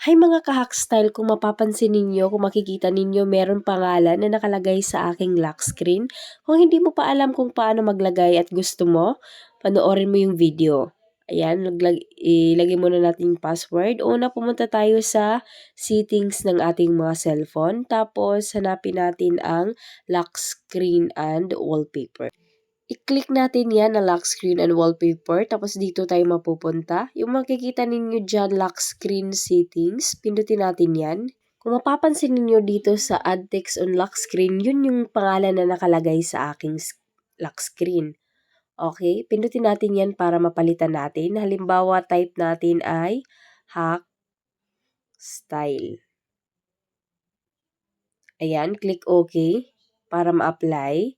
Hi mga ka-Hackstyle, kung mapapansin ninyo, kung makikita ninyo, meron pangalan na nakalagay sa aking lock screen. Kung hindi mo pa alam kung paano maglagay at gusto mo, panoorin mo yung video. Ayan, ilagay muna natin yung password. Una, pumunta tayo sa settings ng ating mga cellphone. Tapos, hanapin natin ang lock screen and wallpaper. I-click natin yan na lock screen and wallpaper. Tapos dito tayo mapupunta. Yung makikita ninyo dyan, lock screen settings. Pindutin natin yan. Kung mapapansin ninyo dito sa add text on lock screen, yun yung pangalan na nakalagay sa aking lock screen. Okay, pindutin natin yan para mapalitan natin. Halimbawa, type natin ay hack style. Ayan, click OK para ma-apply.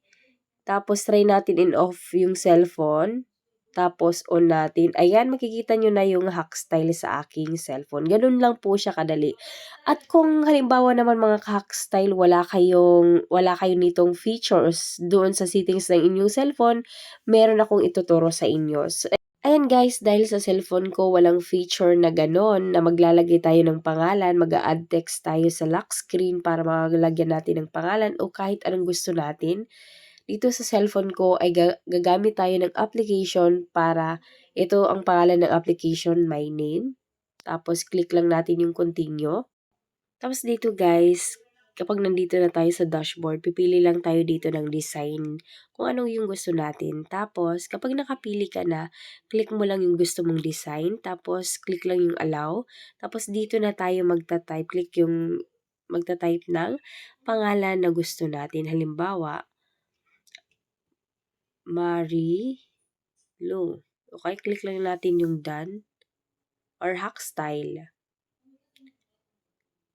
Tapos, try natin in-off yung cellphone. Tapos, on natin. Ayan, makikita nyo na yung hack style sa aking cellphone. Ganun lang po siya kadali. At kung halimbawa naman mga hack style, wala kayo nitong features doon sa settings ng inyong cellphone, meron akong ituturo sa inyo. So, ayan guys, dahil sa cellphone ko, walang feature na ganon na maglalagay tayo ng pangalan, mag-a-add text tayo sa lock screen para maglagyan natin ng pangalan o kahit anong gusto natin. Dito sa cellphone ko ay gagamit tayo ng application para ito ang pangalan ng application, my name. Tapos click lang natin yung continue. Tapos dito guys, kapag nandito na tayo sa dashboard, pipili lang tayo dito ng design kung anong yung gusto natin. Tapos kapag nakapili ka na, click mo lang yung gusto mong design. Tapos click lang yung allow. Tapos dito na tayo magta-type. Click yung magta-type ng pangalan na gusto natin. Halimbawa, Marilu. Okay, click lang natin yung done or hack style.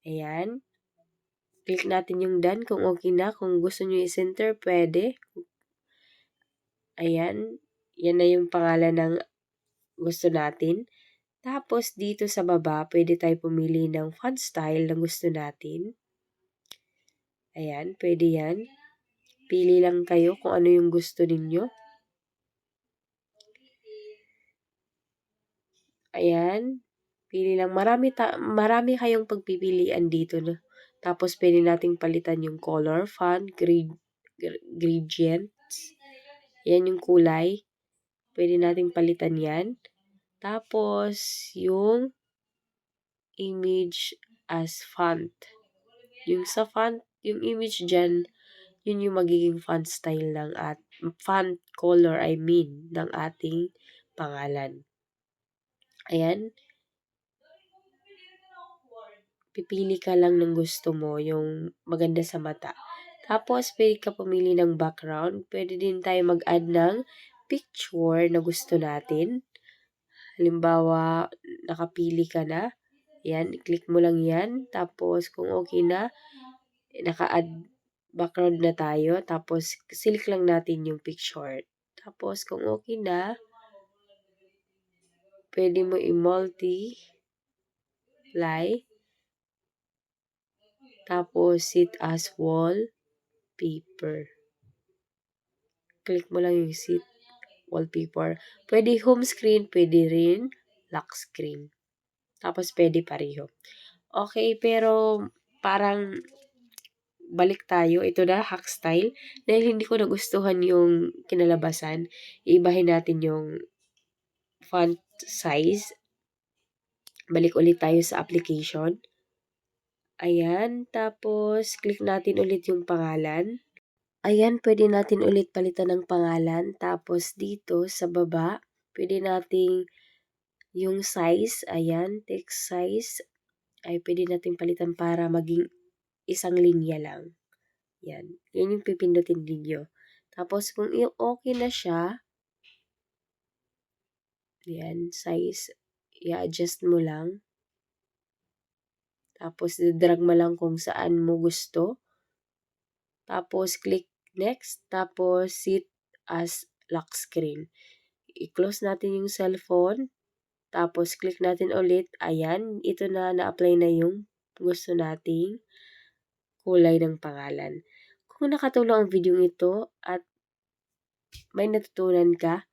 Ayan. Click natin yung done kung okay na. Kung gusto nyo i-center, pwede. Ayan. Yan na yung pangalan ng gusto natin. Tapos, dito sa baba, pwede tayo pumili ng font style na gusto natin. Ayan, pwede yan. Pili lang kayo kung ano yung gusto ninyo. Ayan. Pili lang. Marami kayong pagpipilian dito. No? Tapos, pwede nating palitan yung color, font, gradients. Yan yung kulay. Pwede nating palitan yan. Tapos, yung image as font. Yung sa font, yung image dyan, yun yung magiging font style font color, ng ating pangalan. Ayan. Pipili ka lang ng gusto mo, yung maganda sa mata. Tapos, pwede ka pumili ng background. Pwede din tayo mag-add ng picture na gusto natin. Halimbawa, nakapili ka na. Yan, click mo lang yan. Tapos, kung okay na, naka-add background na tayo. Tapos, select lang natin yung picture. Tapos, kung okay na, pwede mo i-multiply. Tapos, set as wallpaper. Click mo lang yung set wallpaper. Pwede home screen, pwede rin lock screen. Tapos, pwede pareho. Okay, pero parang balik tayo. Ito na, hack style. Dahil hindi ko nagustuhan yung kinalabasan, iibahin natin yung font size. Balik ulit tayo sa application. Ayan, tapos click natin ulit yung pangalan. Ayan, pwede natin ulit palitan ng pangalan. Tapos dito sa baba, pwede nating yung size, ayan, text size, ay pwede nating palitan para maging isang linya lang. Yan. Yan yung pipindutin ninyo. Tapos kung okay na siya, yan, size, i-adjust mo lang. Tapos, drag mo lang kung saan mo gusto. Tapos, click next. Tapos, set as lock screen. I-close natin yung cellphone. Tapos, click natin ulit. Ayan, ito na, na-apply na yung gusto nating kulay ng pangalan. Kung nakatulong ang video ito at may natutunan ka,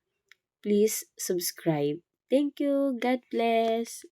please subscribe. Thank you. God bless.